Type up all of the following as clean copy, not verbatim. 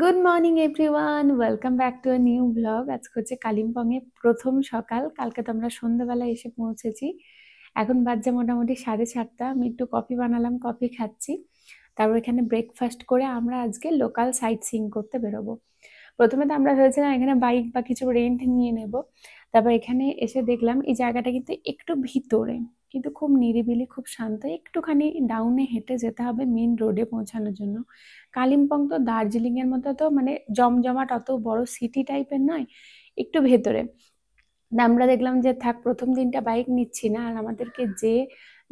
Good morning everyone, welcome back to a new blog. আজকে হচ্ছে কালিম্পংয়ে প্রথম সকাল। কালকে তো আমরা সন্ধ্যাবেলা এসে পৌঁছেছি। এখন বাজছে মোটামুটি 7:30। আমি একটু কফি বানালাম, কফি খাচ্ছি। তারপর এখানে ব্রেকফাস্ট করে আমরা আজকে লোকাল সাইট সিইং করতে বেরোবো। প্রথমে তো আমরা ভেবেছিলাম এখানে বাইক বা কিছু রেন্ট নিয়ে নেব। তারপর এখানে এসে দেখলাম এই জায়গাটা কিন্তু একটু ভিতরে, কিন্তু খুব নিরিবিলি, খুব শান্ত। একটুখানি ডাউনে হেঁটে যেতে হবে মেন রোডে পৌঁছানোর জন্য। কালিম্পং তো দার্জিলিং এর মতো তো মানে জমজমাট অত বড় সিটি টাইপের নয়, একটু ভেতরে। না, আমরা দেখলাম যে থাক, প্রথম দিনটা বাইক নিচ্ছি না। আর আমাদেরকে যে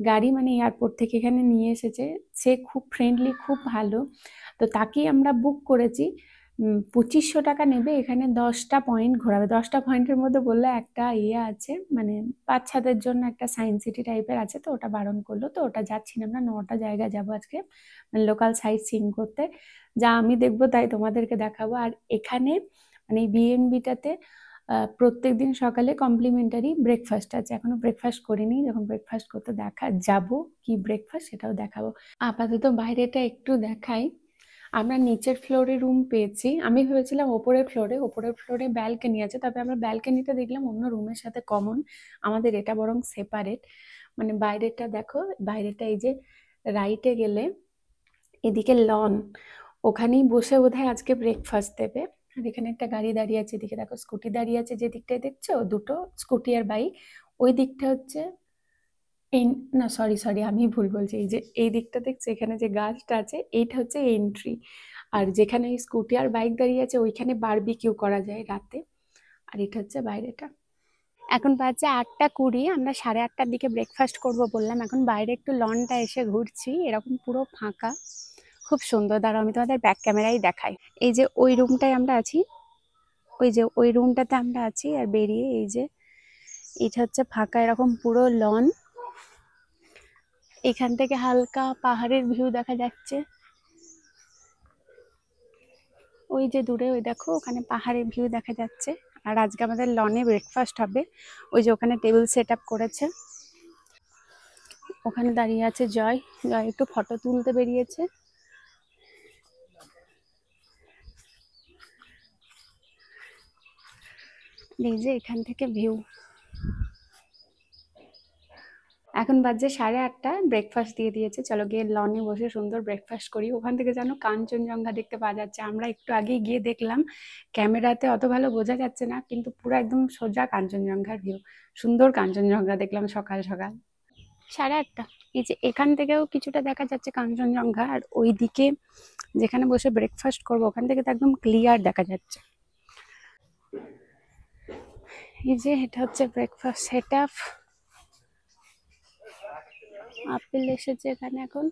গাড়ি মানে এয়ারপোর্ট থেকে এখানে নিয়ে এসেছে, সে খুব ফ্রেন্ডলি, খুব ভালো। তো তাকেই আমরা বুক করেছি। 2500 টাকা নেবে, এখানে 10টা পয়েন্ট ঘোরাবে। 10টা পয়েন্টের মধ্যে বললো একটা ইয়ে আছে, মানে বাচ্চাদের জন্য একটা সায়েন্স সিটি টাইপের আছে, তো ওটা বারণ করলো। তো ওটা যাচ্ছি না, আমরা 9টা জায়গা যাবো আজকে লোকাল সাইট সিইং করতে। যা আমি দেখবো তাই তোমাদেরকে দেখাবো। আর এখানে মানে এই বিএনবিটাতে প্রত্যেকদিন সকালে কমপ্লিমেন্টারি ব্রেকফাস্ট আছে। এখনো ব্রেকফাস্ট করিনি, যখন ব্রেকফাস্ট করতে যাব কি ব্রেকফাস্ট সেটাও দেখাবো। আপাতত বাইরেটা একটু দেখাই। আমরা নিচের ফ্লোরে রুম পেয়েছি। আমি ভেবেছিলাম ওপরের ফ্লোরে ব্যালকনি আছে, তবে আমরা ব্যালকনিটা দেখলাম অন্য রুমের সাথে কমন। আমাদের এটা বরং সেপারেট। মানে বাইরেটা দেখো, বাইরেটা এই যে রাইটে গেলে এদিকে লন, ওখানেই বসে বোধহয় আজকে ব্রেকফাস্ট দেবে। আর এখানে একটা গাড়ি দাঁড়িয়ে আছে, এদিকে দেখো স্কুটি দাঁড়িয়ে আছে। যে দিকটায় দেখছো দুটো স্কুটি আর বাইক, ওই দিকটা হচ্ছে এই, না সরি সরি আমি ভুল বলছি। এই যে এই দিকটা দেখছো, এখানে যে গাছটা আছে এইটা হচ্ছে এন্ট্রি। আর যেখানে স্কুটি আর বাইক দাঁড়িয়ে আছে ওইখানে বারবিকিউ করা যায় রাতে। আর এটা হচ্ছে বাইরেটা। এখন বাজে 8টা 20। আমরা 8:30টার দিকে ব্রেকফাস্ট করব বললাম। এখন বাইরে একটু লনটা এসে ঘুরছি, এরকম পুরো ফাঁকা, খুব সুন্দর। দাঁড়াও আমি তোমাদের ব্যাক ক্যামেরাই দেখাই। এই যে ওই রুমটায় আমরা আছি, ওই যে ওই রুমটাতে আমরা আছি। আর বেরিয়ে এই যে এটা হচ্ছে ফাঁকা, এরকম পুরো লন। এখান থেকে হালকা পাহাড়ের ভিউ দেখা যাচ্ছে। ওই যে দূরে ওই দেখো, ওখানে পাহাড়ের ভিউ দেখা যাচ্ছে। আর আজকে আমাদের লনে ব্রেকফাস্ট হবে। ওই যে ওখানে টেবিল সেট আপ করেছে, ওখানে দাঁড়িয়ে আছে জয়। জয় একটু ফটো তুলতে বেরিয়েছে। এই যে এখান থেকে ভিউ। এখন বাজে 8:30। ব্রেকফাস্ট দিয়ে দিয়েছে, চলো গিয়ে লনে বসে সুন্দর ব্রেকফাস্ট করি। ওখান থেকে যেন কাঞ্চনজঙ্ঘা দেখতে পাওয়া যাচ্ছে। আমরা একটু আগেই গিয়ে দেখলাম, ক্যামেরাতে অত ভালো বোঝা যাচ্ছে না, কিন্তু পুরো একদম সোজা কাঞ্চনজঙ্ঘার ভিউ। সুন্দর কাঞ্চনজঙ্ঘা দেখলাম সকাল সকাল। 8:30। এই যে এখান থেকেও কিছুটা দেখা যাচ্ছে কাঞ্চনজঙ্ঘা। আর ওইদিকে যেখানে বসে ব্রেকফাস্ট করবো ওখান থেকে তো একদম ক্লিয়ার দেখা যাচ্ছে। এই যে এটা হচ্ছে ব্রেকফাস্ট সেট আপ। আপেল এসেছে এখানে এখন।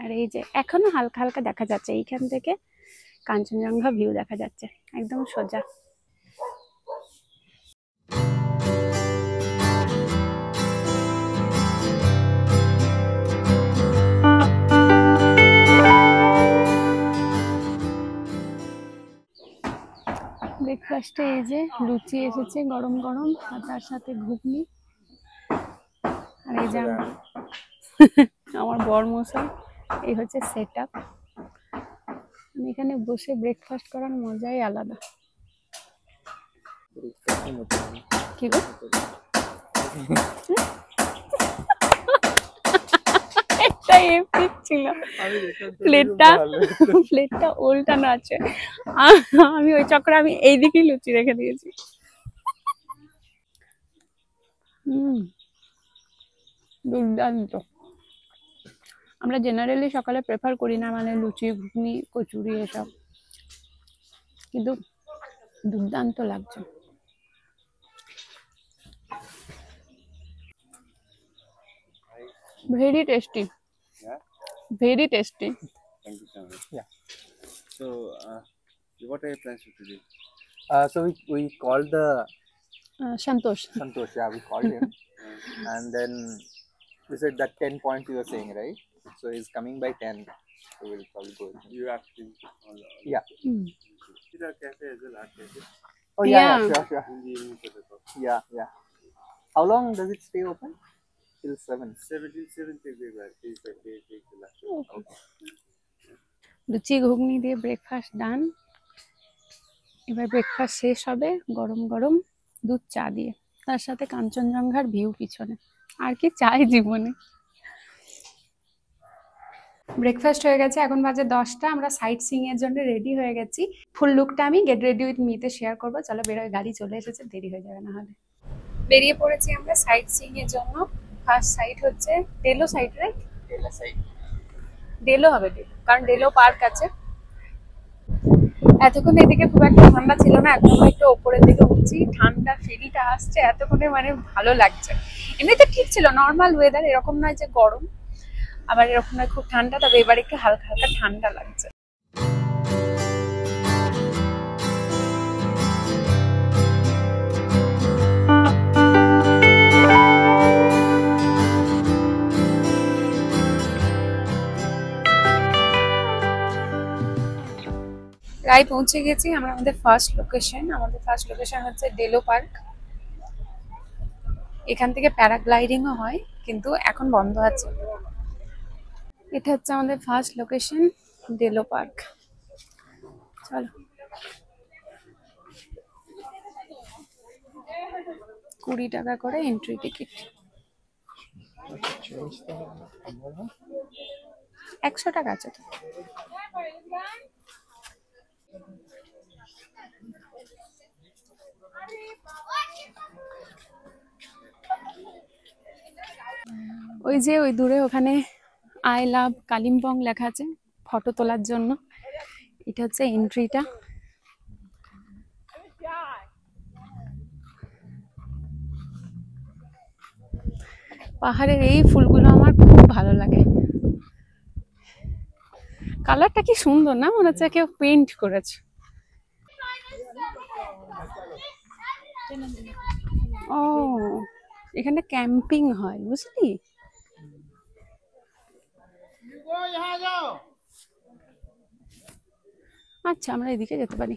আর এই যে এখনো হালকা হালকা দেখা যাচ্ছে, এইখান থেকে কাঞ্চনজঙ্ঘা ভিউ দেখা যাচ্ছে একদম সোজা। ব্রেকফাস্টে এই যে লুচি এসেছে গরম গরম, আর তার সাথে ঘুগনি। আর এই যে আমার বরমশাই। এই হচ্ছে সেট আপ। এখানে বসে ব্রেকফাস্ট করার মজাই আলাদা। কি গো? এটা এপিক ছিল। প্লেটটা উল্টানো আছে। আমি ওই চক্করে আমি এইদিকেই লুচি রেখে দিয়েছি। দুর্দান্ত। আমরা জেনারেলি সকালে প্রেফার করি না, মানে লুচি ঘুগনি কচুরি এসব, কিন্তু দুর্দান্ত লাগছে। Very tasty, very tasty. Thank you so much. Yeah. So, what are your plans for today? So we called the Santosh. Santosh. Yeah, we called him, and then we said that 10 points you were saying, right? So he's coming by 10. So we'll probably go. You asking? Yeah. Is our cafe as well? Art cafe? Oh yeah, sure. In the evening for the coffee. Yeah. How long does it stay open? Till 7. 7 till 7 February. Okay. লুচি ঘুগনি দিয়ে breakfast ডান। এবার breakfast শেষ হবে গরম গরম দুধ চা দিয়ে, তার সাথে কাঞ্চনজঙ্ঘার ভিউ পিছনে। আর কি চাই জীবনে। ব্রেকফাস্ট হয়ে গেছে, এখন বাজে 10টা। আমরা সাইট সিইং এর জন্য রেডি হয়ে গেছি। ফুল লুকটা আমি গেট রেডি উইথ মিতে শেয়ার করবো। চলো বেরোয়, গাড়ি চলে এসেছে, দেরি হয়ে যাবে না হলে। বেরিয়ে পড়েছি আমরা সাইট সিইং এর জন্য। ফার্স্ট সাইট হচ্ছে ডেলো সাইট, রাইট? ডেলো হবে, ডেলো, কারণ ডেলো পার্ক আছে। এতক্ষণ এদিকে খুব একটা ঠান্ডা ছিল না, এখন আমরা একটু ওপরের দিকে উঠছি, ঠান্ডা ফিলটা আসছে এতক্ষণে, মানে ভালো লাগছে। এমনিতে ঠিক ছিল, নর্মাল ওয়েদার, এরকম নয় যে গরম আবার এরকম নয় খুব ঠান্ডা, তবে এবার একটু হালকা হালকা ঠান্ডা লাগছে। প্রায় পৌঁছে গেছি আমরা আমাদের ফার্স্ট লোকেশন। আমাদের ফার্স্ট লোকেশন হচ্ছে ডেলো পার্ক। এখান থেকে প্যারাগ্লাইডিংও হয়, কিন্তু এখন বন্ধ আছে। এটা হচ্ছে আমাদের ফার্স্ট লোকেশন, ডেলো পার্ক। চলো, 20 টাকা করে এন্ট্রি টিকিট। 100 টাকা আছে তো। ওই যে ওই দূরে ওখানে আই লাভ কালিম্পং লেখা আছে ফটো তোলার জন্য। এটা হচ্ছে এন্ট্রিটা। পাহাড়ের এই ফুলগুলো আমার খুব ভালো লাগে, কালারটা কি সুন্দর না, মনে হচ্ছে কেউ পেইন্ট করেছে। ও, এখানে ক্যাম্পিং হয়, বুঝলি? আচ্ছা, আমরা এদিকে যেতে পারি।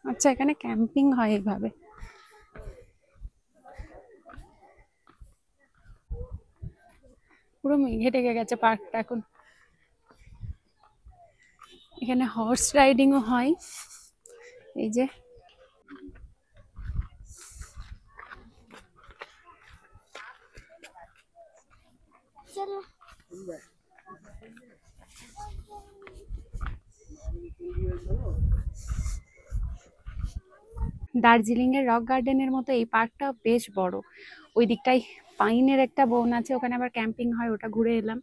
আচ্ছা, এখানে ক্যাম্পিং হয় এইভাবে। পুরো মেঘে ঢেকে গেছে পার্কটা এখন। এখানে হর্স রাইডিংও হয়, এই যে। দার্জিলিং এর রক গার্ডেনের মতো এই পার্কটা বেশ বড়। ওই দিকটায় পাইনের একটা বন আছে, ওখানে আবার ক্যাম্পিং হয়, ওটা ঘুরে এলাম।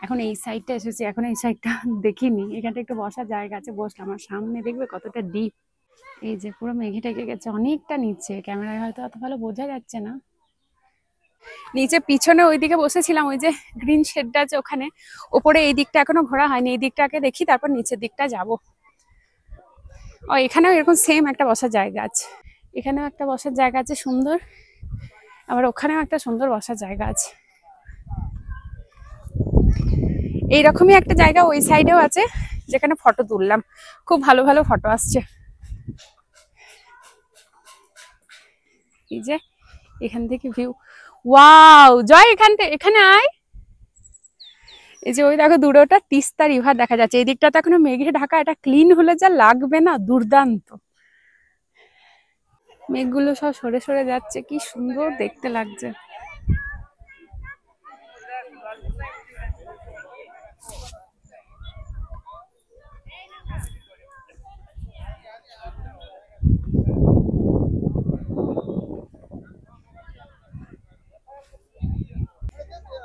এখন এই সাইডটা এসেছি, এখন এই সাইডটা দেখিনি। এখানটা একটু বসার জায়গা আছে, বসলাম। আর সামনে দেখবে কতটা ডিপ। এই যে পুরো মেঘে ঢেকে গেছে অনেকটা নিচে, ক্যামেরায় হয়তো অত ভালো বোঝা যাচ্ছে না। নিচে পিছনে ওইদিকে বসেছিলাম, ওই যে গ্রিন শেডটা আছে ওখানে। ওপরে এই দিকটা এখনো ঘোরা হয়নি, এই দিকটাকে দেখি, তারপর নিচের দিকটা যাব। ও, এখানেও এরকম সেম একটা বসার জায়গা আছে। এখানেও একটা বসার জায়গা আছে সুন্দর, আবার ওখানেও একটা সুন্দর বসার জায়গা আছে। এইরকমই একটা জায়গা ওই সাইডেও আছে, যেখানে ফটো তুললাম। খুব ভালো ভালো ফটো আসছে। এই যে এখান থেকে ভিউ, ওয়াও! জয়, এখানে আয়। এই যে ওই দেখো দূরে ওটা তিস্তা রিভার দেখা যাচ্ছে। এই দিকটা তো এখনো মেঘে ঢাকা, এটা ক্লিন হলে যা লাগবে না, দুর্দান্ত। মেঘগুলো সব সরে সরে যাচ্ছে, কি সুন্দর দেখতে লাগছে।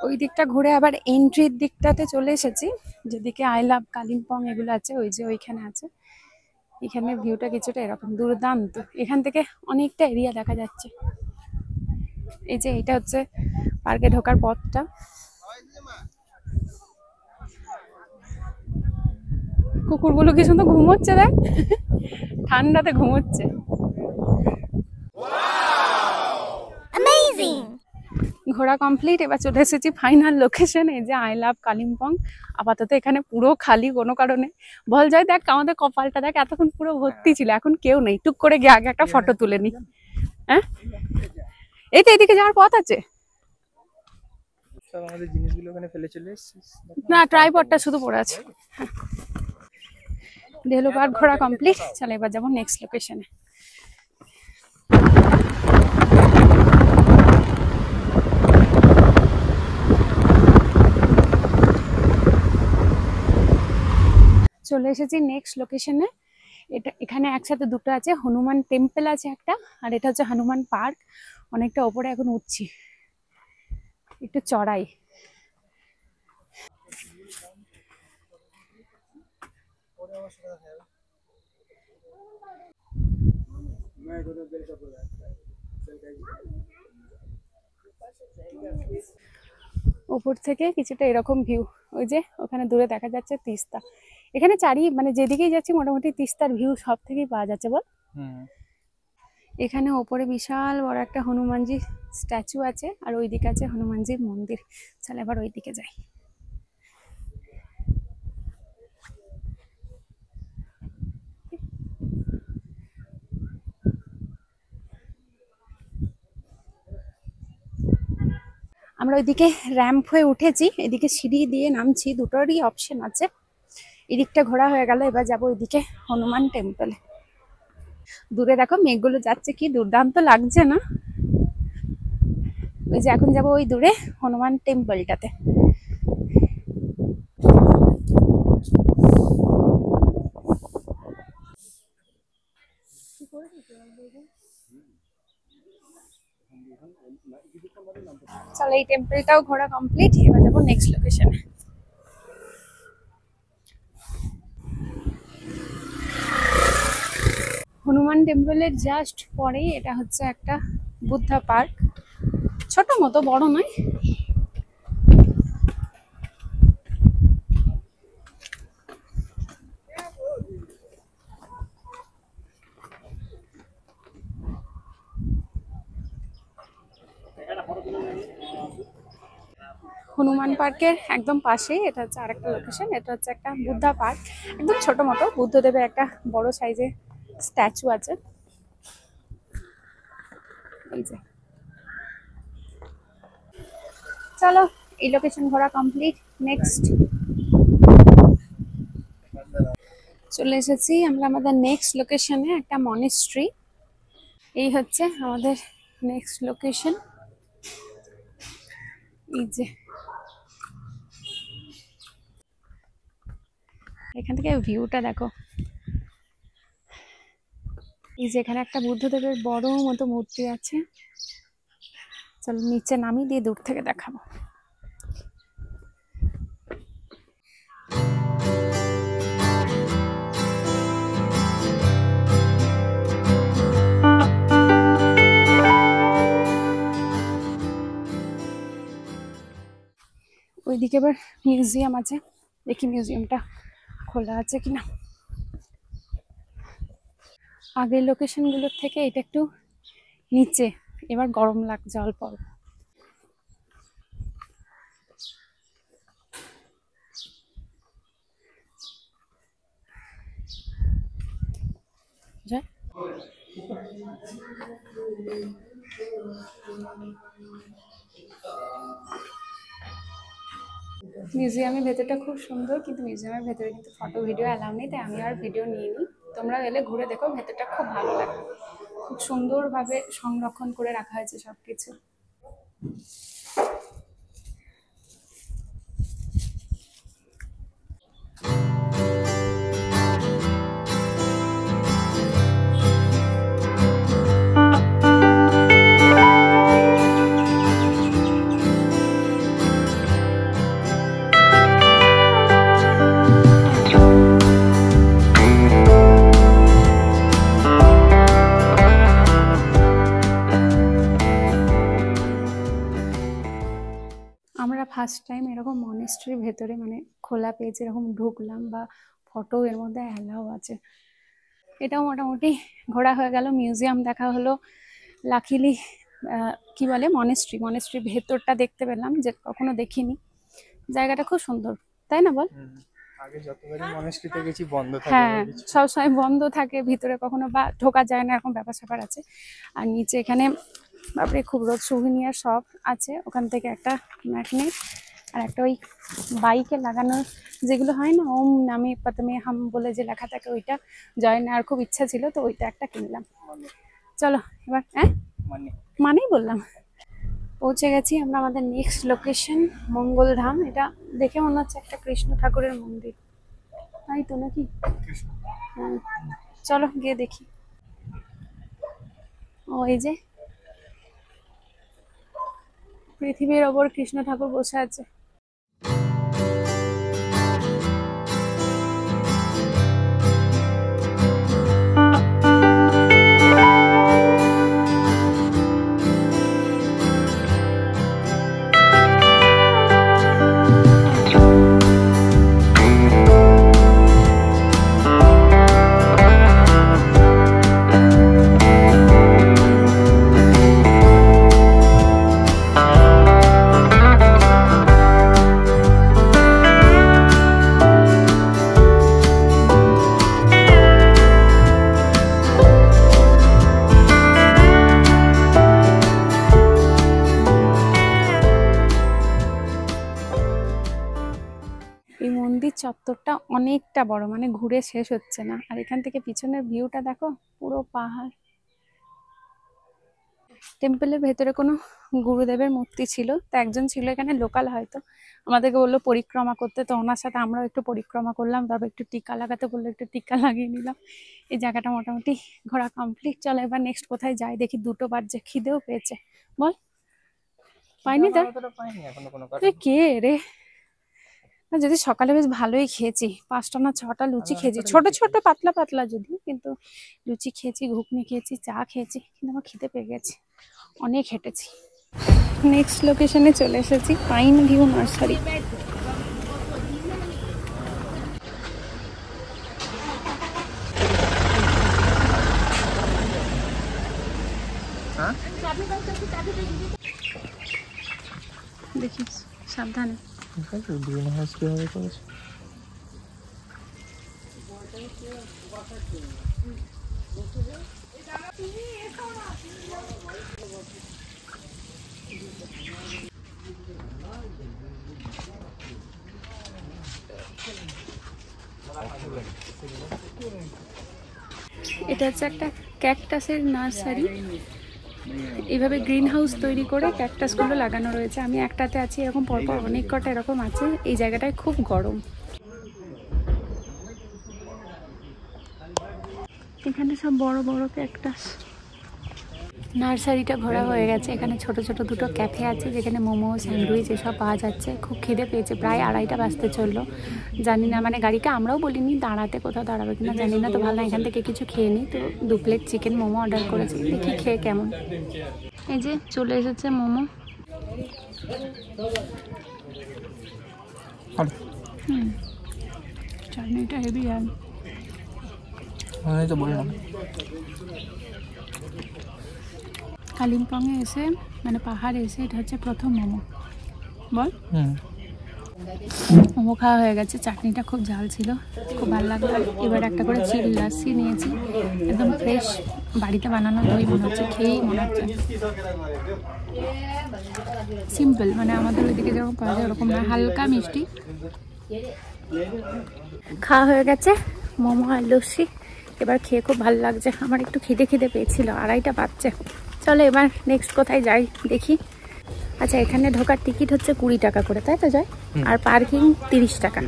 ওই দিকটা ঘুরে আবার এন্ট্রির দিকটাতে চলে এসেছি, যেদিকে আই লাভ কালিম্পং এগুলো আছে, ওই যে ওইখানে আছে। এখানে ভিউটা কিছুটা এরকম, দুর্দান্ত। এখান থেকে অনেকটা এরিয়া দেখা যাচ্ছে। এই যে এটা হচ্ছে পার্কে ঢোকার পথটা। কুকুরগুলো কি সুন্দর ঘুমোচ্ছে, দেখ, ঠান্ডাতে ঘুমোচ্ছে। ঘোরা কমপ্লিট, এবার চলে এসেছি ফাইনাল লোকেশন। এই যে আই লাভ কালিম্পং। আপাতত এখানে পুরো খালি, কোনো কারণে। বল যায়, দেখ আমাদের কপালটা দেখ, এতক্ষণ পুরো ভর্তি ছিল, এখন কেউ নেই। টুক করে গিয়ে আগে একটা ফটো তুলে নি। হ্যাঁ, এই তো এদিকে যাওয়ার পথ আছে। সব আমাদের জিনিসগুলো ওখানে ফেলে চলে এসেছিস? না, ট্রাইপডটা শুধু পড়ে আছে। দেহলু পার্ক ঘোরা কমপ্লিট। চলো এবার যাবো নেক্সট লোকেশনে। চলে এসেছি নেক্সট লোকেশনে। এটা এখানে একসাথে দুটো আছে, হনুমান টেম্পল আছে একটা, আর এটা হচ্ছে হনুমান পার্ক। অনেকটা ওপরে এখন উঠছি, একটু চড়াই। উপর থেকে কিছুটা এরকম ভিউ। ওই যে ওখানে দূরে দেখা যাচ্ছে তিস্তা। এখানে মানে যেদিকেই যাচ্ছি মোটামুটি তিস্তার ভিউ সব থেকেই পাওয়া যাচ্ছে বল। এখানে ওপরে বিশাল বড় একটা হনুমানজি স্ট্যাচু আছে, আর ওইদিকে আছে হনুমানজির মন্দির। চল এবার ওইদিকে যাই। আমরা ওইদিকে র্যাম্প হয়ে উঠেছি, এদিকে সিঁড়ি দিয়ে নামছি, দুটোরই অপশন আছে। এদিকটা ঘোরা হয়ে গেল, এবার যাবো ওইদিকে হনুমান টেম্পলে। দূরে দেখো মেঘগুলো যাচ্ছে, কি দুর্দান্ত লাগছে না? ওই যে এখন যাবো ওই দূরে হনুমান টেম্পলটাতে। চলো এই টেম্পলটাও ঘোরা কমপ্লিট, এবার যাবো নেক্সট লোকেশনে। হনুমান টেম্পলের জাস্ট পরেই এটা হচ্ছে একটা বুদ্ধা পার্ক, ছোট মতো, বড় নয়। হনুমান পার্কের একদম পাশেই এটা হচ্ছে আরেকটা লোকেশন। এটা হচ্ছে একটা বুদ্ধা পার্ক, একদম ছোট মতো। বুদ্ধদেবের একটা বড় সাইজের স্ট্যাচু আছে। এই যে চলো এই লোকেশন ঘোরা কমপ্লিট। নেক্সট চলে এসেছি আমরা আমাদের নেক্সট লোকেশনে, একটা মনেস্ট্রি। এই হচ্ছে আমাদের নেক্সট লোকেশন। এই যে এখান থেকে ভিউটা দেখো। এই যে এখানে একটা বুদ্ধদেবের বড় মতো মূর্তি আছে। চলো নিচে নামি দিয়ে দূর থেকে দেখাবো। ওইদিকে এবার মিউজিয়াম আছে, দেখি মিউজিয়ামটা খোলা আছে কিনা। আগের লোকেশনগুলোর থেকে এটা একটু নিচে, এবার গরম লাগছে অল্প অল্প। মিউজিয়ামের ভেতরটা খুব সুন্দর, কিন্তু মিউজিয়ামের ভেতরে কিন্তু ফটো ভিডিও অ্যালাউ নেই, তাই আমি আর ভিডিও নিইনি। তোমরা এলে ঘুরে দেখো, ভেতরটা খুব ভালো লাগে, খুব সুন্দরভাবে সংরক্ষণ করে রাখা হয়েছে সবকিছু। আমরা ফার্স্ট টাইম এরকম মনেস্ট্রির ভেতরে মানে খোলা পেয়েছে এরকম ঢুকলাম, বা ফটো এর মধ্যে অ্যালাউ আছে। এটাও মোটামুটি ঘোরা হয়ে গেল, মিউজিয়াম দেখা হলো। লাকিলি কি বলে মনেস্ট্রির ভেতরটা দেখতে পেলাম, যে কখনো দেখিনি। জায়গাটা খুব সুন্দর, তাই না বল? আগে যতবারই মনেস্ট্রিতে গেছি বন্ধ থাকে। হ্যাঁ, সবসময় বন্ধ থাকে, ভিতরে কখনো বা ঢোকা যায় না, এরকম ব্যাপার স্যাপার আছে। আর নিচে এখানে বাপরে খুব রোদ। সুভিনিয়ার শপ আছে, ওখান থেকে একটা ম্যাগনেট আর একটা ওই বাইকে লাগানোর যেগুলো হয় না ওম নামে প্রথমে হাম বলে যে লেখা থাকে, ওইটা জয় নেওয়ার খুব ইচ্ছা ছিল, তো ওইটা একটা কিনলাম। চলো এবার মানেই বললাম। পৌঁছে গেছি আমরা আমাদের নেক্সট লোকেশন মঙ্গলধাম। এটা দেখে মনে হচ্ছে একটা কৃষ্ণ ঠাকুরের মন্দির, তাই তো নাকি? হ্যাঁ, চলো গিয়ে দেখি। ও এই যে পৃথিবীর ওপর কৃষ্ণ ঠাকুর বসে আছে। এই মন্দির চত্বরটা অনেকটা বড়, মানে ঘুরে শেষ হচ্ছে না। আর এখান থেকে পিছনের ভিউটা দেখো, পুরো পাহাড়। টেম্পলের ভেতরে কোনো গুরুদেবের মূর্তি ছিল, তো একজন ছিল এখানে লোকাল, হয়তো আমাদেরকে বললো পরিক্রমা করতে, তো ওনার সাথে আমরাও একটু পরিক্রমা করলাম। তারপর একটু টিকা লাগাতে বললো, একটু টিকা লাগিয়ে নিলাম। এই জায়গাটা মোটামুটি ঘোরা কমপ্লিট। চলো এবার নেক্সট কোথায় যাই দেখি। 2টো বাজছে, খিদেও পেয়েছে। বল পাইনি তো? তুই কে রে? না যদি সকালে বেশ ভালোই খেয়েছি, 5টা না 6টা লুচি খেয়েছি, ছোট ছোট পাতলা পাতলা যদিও, কিন্তু লুচি খেয়েছি, ঘুগনি খেয়েছি, চা খেয়েছি, কিন্তু আমার খিদে পেয়ে গেছে, অনেক হেঁটেছি। নেক্সট লোকেশনে চলে এসেছি, পাইন ভিউ নার্সারি। দেখিস সাবধানে। এটা হচ্ছে একটা ক্যাকটাসের নার্সারি। এইভাবে গ্রিন হাউস তৈরি করে ক্যাকটাসগুলো লাগানো রয়েছে। আমি একটাতে আছি, এরকম পরপর অনেক কটা এরকম আছে। এই জায়গাটায় খুব গরম। এখানে সব বড় বড় ক্যাকটাস। নার্সারিটা ঘোরা হয়ে গেছে। এখানে ছোট ছোট 2টো ক্যাফে আছে, যেখানে মোমো, স্যান্ডউইচ এসব পাওয়া যাচ্ছে। খুব খিদে পেয়েছে, প্রায় 2:30টা বাজতে চললো। জানি না, মানে গাড়িকে আমরাও বলিনি দাঁড়াতে, কোথাও দাঁড়াবে কিনা জানি না। তো ভালো না, এখান থেকে কিছু খেয়ে নিই। তো 2 প্লেট চিকেন মোমো অর্ডার করেছি, দেখি খেয়ে কেমন। এই যে চলে এসেছে মোমো। চাটনিটা হেভি। আর তো বললাম কালিম্পংয়ে এসে, মানে পাহাড়ে এসে এটা হচ্ছে প্রথম মোমো। বল। মোমো খাওয়া হয়ে গেছে, চাটনিটা খুব ঝাল ছিল, খুব ভালো লাগলো। এবার একটা করে চিল লাসি নিয়েছি, একদম ফ্রেশ বাড়িতে বানানো দই মনে হচ্ছে, খেয়েই মনে হচ্ছে। সিম্পল, মানে আমাদের ওইদিকে যেরকম পাওয়া যায় ওরকম না, হালকা মিষ্টি। খাওয়া হয়ে গেছে মোমো আর লস্যি। এবার খেয়ে খুব ভালো লাগছে। আমার একটু খিদে পেয়েছিল, 2:30টা বাজছে। চলো এবার নেক্সট কোথায় যাই দেখি। আচ্ছা, এখানে ঢোকার টিকিট হচ্ছে 20 টাকা করে, তাই তো যায়? আর পার্কিং 30 টাকা।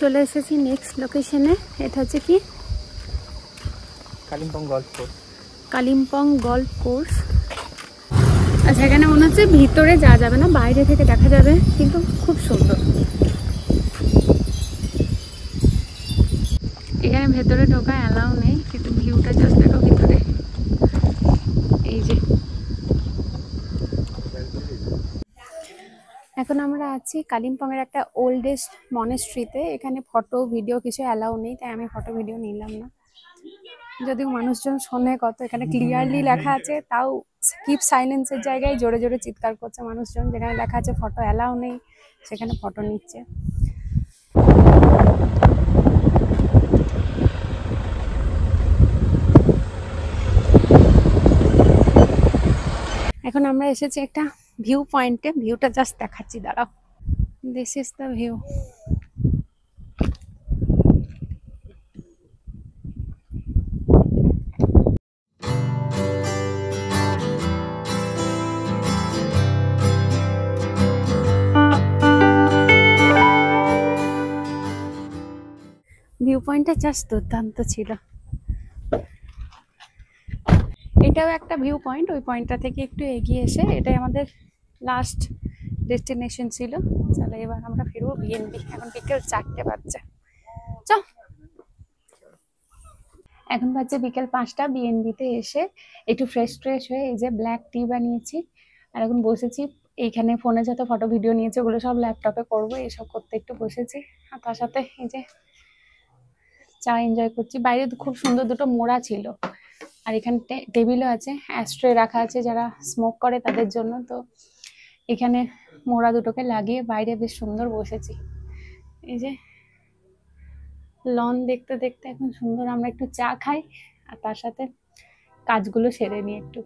চলে এসেছি নেক্সট লোকেশনে। এটা হচ্ছে কি? Kalimpong golf course. Kalimpong golf course. আচ্ছা, এখানে মনে হচ্ছে ভিতরে যাওয়া যাবে না, বাইরে থেকে দেখা যাবে, কিন্তু খুব সুন্দর। এখানে ভেতরে ঢোকা অ্যালাউ নেই, কিন্তু ভিউটা জাস্ট দেখো ভিতরে। এই যে এখন আমরা আছি কালিম্পংয়ের একটা ওল্ডেস্ট মনেস্ট্রিতে। এখানে ফটো ভিডিও কিছু অ্যালাউ নেই, তাই আমি ফটো ভিডিও নিলাম না। যদিও মানুষজন শোনে কত, এখানে ক্লিয়ারলি লেখা আছে, তাও কিপ সাইলেন্সের জায়গায় জোরে জোরে চিৎকার করছে মানুষজন। যেখানে লেখা আছে ফটো অ্যালাউ নেই, সেখানে ফটো নিচ্ছে। এখন আমরা এসেছি একটা ভিউ পয়েন্টে, ভিউটা জাস্ট দেখাচ্ছি, দাঁড়াও। This is the view. View পয়েন্টটা জাস্ট দুর্দান্ত ছিল। এটাও একটা ভিউ পয়েন্ট, ওই পয়েন্টটা থেকে একটু এগিয়ে এসে এটাই আমাদের লাস্ট ডেস্টিনেশন ছিল। চলো এবার আমরা ফিরবো বিএনবি। এখন বিকেল 4টে বাজছে। চল, এখন বাজছে বিকেল 5টা। বিএনবিতে এসে একটু ফ্রেশ ট্রেশ হয়ে এই যে ব্ল্যাক টি বানিয়েছি, আর এখন বসেছি এইখানে। ফোনে যত ফটো ভিডিও নিয়েছি ওগুলো সব ল্যাপটপে করবো, এসব করতে একটু বসেছি। আর তার সাথে এই যে চা এনজয় করছি। বাইরে খুব সুন্দর দুটো মোড়া ছিল, আর এখানে টেবিলও আছে, অ্যাস্ট্রে রাখা আছে যারা স্মোক করে তাদের জন্য। তো এখানে মোড়া দুটোকে লাগিয়ে বাইরে বেশ সুন্দর বসেছি। এই যে লন দেখতে দেখতে এখন সুন্দর। আমরা একটু চা খাই আর তার সাথে কাজগুলো সেরে নিই একটু।